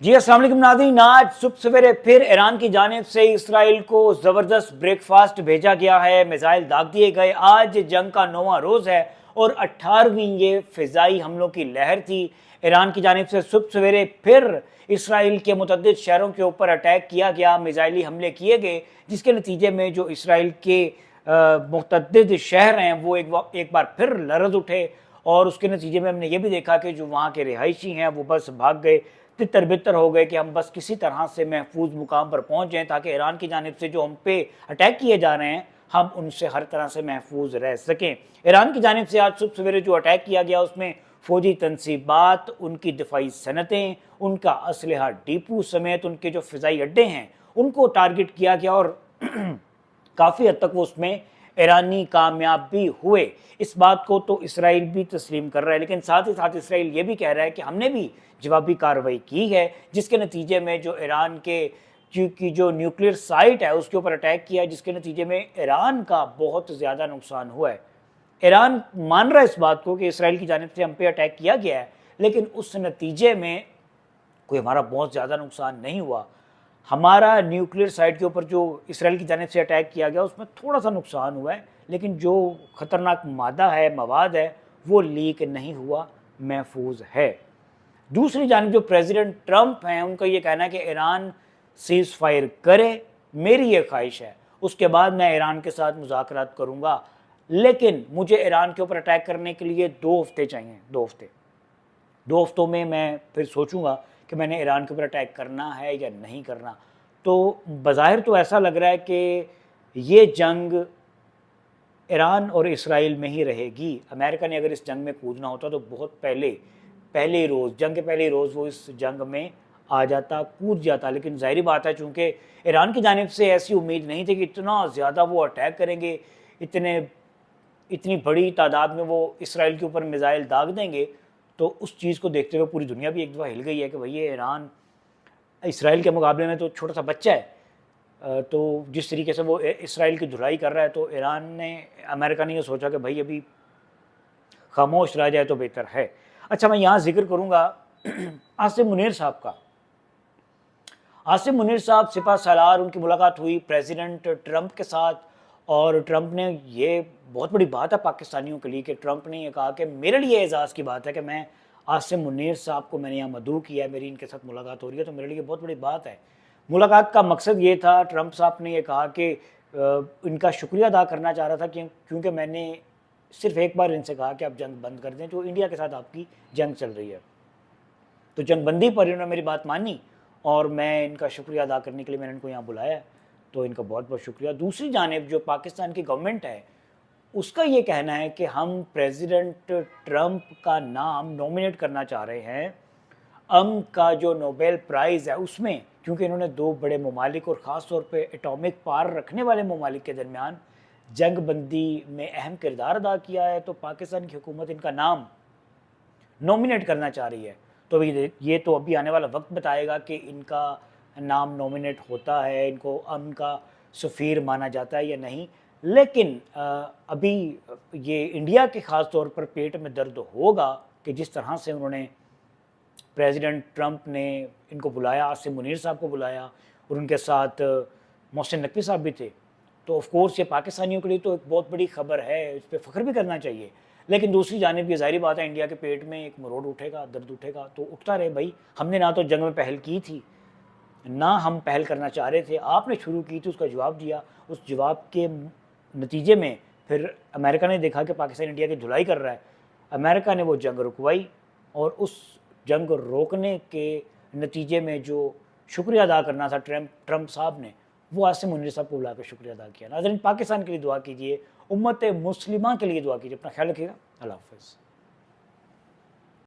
जी अस्सलाम वालेकुम नाज़रीन, आज सुबह सवेरे फिर ईरान की जानिब से इसराइल को ज़बरदस्त ब्रेकफास्ट भेजा गया है, मिसाइल दाग दिए गए। आज जंग का 9वां रोज़ है और 18वीं ये फ़िज़ाई हमलों की लहर थी। ईरान की जानिब से सुबह सवेरे फिर इसराइल के मुतअद्दिद शहरों के ऊपर अटैक किया गया, मिसाइली हमले किए गए, जिसके नतीजे में जो इसराइल के मुतअद्दिद शहर हैं वो एक बार फिर लरज़ उठे और उसके नतीजे में हमने ये भी देखा कि जो वहाँ के रिहायशी हैं वो बस भाग गए, तितर बितर हो गए कि हम बस किसी तरह से महफूज मुकाम पर पहुँच जाएँ ताकि ईरान की जानिब से जो हम पे अटैक किए जा रहे हैं हम उनसे हर तरह से महफूज रह सकें। ईरान की जानिब से आज सुबह सवेरे जो अटैक किया गया उसमें फ़ौजी तनसीबात, उनकी दिफाई सनतें, उनका असलहा डिपो समेत उनके जो फ़िज़ाई अड्डे हैं उनको टारगेट किया गया और काफ़ी हद तक वो उसमें ईरानी कामयाब भी हुए। इस बात को तो इसराइल भी तस्लीम कर रहा है, लेकिन साथ ही साथ इसराइल ये भी कह रहा है कि हमने भी जवाबी कार्रवाई की है, जिसके नतीजे में जो ईरान के की जो न्यूक्लियर साइट है उसके ऊपर अटैक किया, जिसके नतीजे में ईरान का बहुत ज़्यादा नुकसान हुआ है। ईरान मान रहा है इस बात को कि इसराइल की जानिब से हम पे अटैक किया गया है, लेकिन उस नतीजे में कोई हमारा बहुत ज़्यादा नुकसान नहीं हुआ। हमारा न्यूक्लियर साइट के ऊपर जो इसराइल की जानिब से अटैक किया गया उसमें थोड़ा सा नुकसान हुआ है, लेकिन जो ख़तरनाक मादा है, मवाद है, वो लीक नहीं हुआ, महफूज है। दूसरी जानिब जो प्रेसिडेंट ट्रंप हैं उनका ये कहना है कि ईरान सीज़ फायर करे, मेरी ये ख्वाहिश है, उसके बाद मैं ईरान के साथ मुज़ाकरात करूँगा, लेकिन मुझे ईरान के ऊपर अटैक करने के लिए 2 हफ्ते चाहिए। 2 हफ्तों में मैं फिर सोचूंगा कि मैंने ईरान के ऊपर अटैक करना है या नहीं करना। तो बज़ाहिर तो ऐसा लग रहा है कि ये जंग ईरान और इसराइल में ही रहेगी। अमेरिका ने अगर इस जंग में कूदना होता तो बहुत पहले रोज़, जंग के पहले रोज़ वो इस जंग में आ जाता, कूद जाता, लेकिन ज़ाहिरी बात है चूँकि ईरान की जानिब से ऐसी उम्मीद नहीं थी कि इतना ज़्यादा वो अटैक करेंगे, इतनी बड़ी तादाद में वो इसराइल के ऊपर मिसाइल दाग देंगे। तो उस चीज़ को देखते हुए पूरी दुनिया भी एक दफ़ा हिल गई है कि भाई ये ईरान इसराइल के मुकाबले में तो छोटा सा बच्चा है। तो जिस तरीके से वो इसराइल की धुलाई कर रहा है, तो अमेरिका ने ये सोचा कि भाई अभी खामोश रह जाए तो बेहतर है। अच्छा, मैं यहाँ जिक्र करूँगा आसिम मुनीर साहब का। आसिम मुनीर साहब सिपह सालार, उनकी मुलाकात हुई प्रेसिडेंट ट्रंप के साथ और ट्रंप ने ये बहुत बड़ी बात है पाकिस्तानियों के लिए कि ट्रंप ने ये कहा कि मेरे लिए एजाज़ की बात है कि मैं आसिम मुनीर साहब को मैंने यहाँ मदऊ किया है, मेरी इनके साथ मुलाकात हो रही है, तो मेरे लिए बहुत बड़ी बात है। मुलाकात का मकसद ये था, ट्रंप साहब ने ये कहा कि इनका शुक्रिया अदा करना चाह रहा था क्योंकि मैंने सिर्फ एक बार इनसे कहा कि आप जंग बंद कर दें, जो इंडिया के साथ आपकी जंग चल रही है। तो जंग बंदी पर इन्होंने मेरी बात मानी और मैं इनका शुक्रिया अदा करने के लिए मैंने इनको यहाँ बुलाया है, तो इनका बहुत बहुत शुक्रिया। दूसरी जानिब जो पाकिस्तान की गवर्नमेंट है उसका ये कहना है कि हम प्रेसिडेंट ट्रंप का नाम नॉमिनेट करना चाह रहे हैं अमन का जो नोबेल प्राइज़ है उसमें, क्योंकि इन्होंने 2 बड़े ममालिक और ख़ास तौर पे एटॉमिक पावर रखने वाले ममालिक के दरमियान जंग बंदी में अहम किरदार अदा किया है, तो पाकिस्तान की हुकूमत इनका नाम नॉमिनेट करना चाह रही है। तो ये तो अभी आने वाला वक्त बताएगा कि इनका नाम नॉमिनेट होता है, इनको अमन का सफ़ीर माना जाता है या नहीं। लेकिन अभी ये इंडिया के ख़ास तौर पर पेट में दर्द होगा कि जिस तरह से उन्होंने प्रेसिडेंट ट्रंप ने इनको बुलाया, आसिम मुनीर साहब को बुलाया और उनके साथ मोहसिन नकवी साहब भी थे, तो ऑफ कोर्स ये पाकिस्तानियों के लिए तो एक बहुत बड़ी खबर है, इस पर फ़ख्र भी करना चाहिए। लेकिन दूसरी जानिब ये ज़ाहिर बात है इंडिया के पेट में एक मरोड़ उठेगा, दर्द उठेगा, तो उठता रहे भाई। हमने ना तो जंग में पहल की थी, ना हम पहल करना चाह रहे थे, आपने शुरू की थी, उसका जवाब दिया, उस जवाब के नतीजे में फिर अमेरिका ने देखा कि पाकिस्तान इंडिया की धुलाई कर रहा है, अमेरिका ने वो जंग रुकवाई और उस जंग रोकने के नतीजे में जो शुक्रिया अदा करना था ट्रंप साहब ने, वो आसिम मुनीर साहब को बुला कर शुक्रिया अदा किया। नाज़रीन, पाकिस्तान के लिए दुआ कीजिए, उम्मत मुस्लिमा के लिए दुआ कीजिए। अपना ख्याल रखिएगा। अल्लाह हाफ़िज़।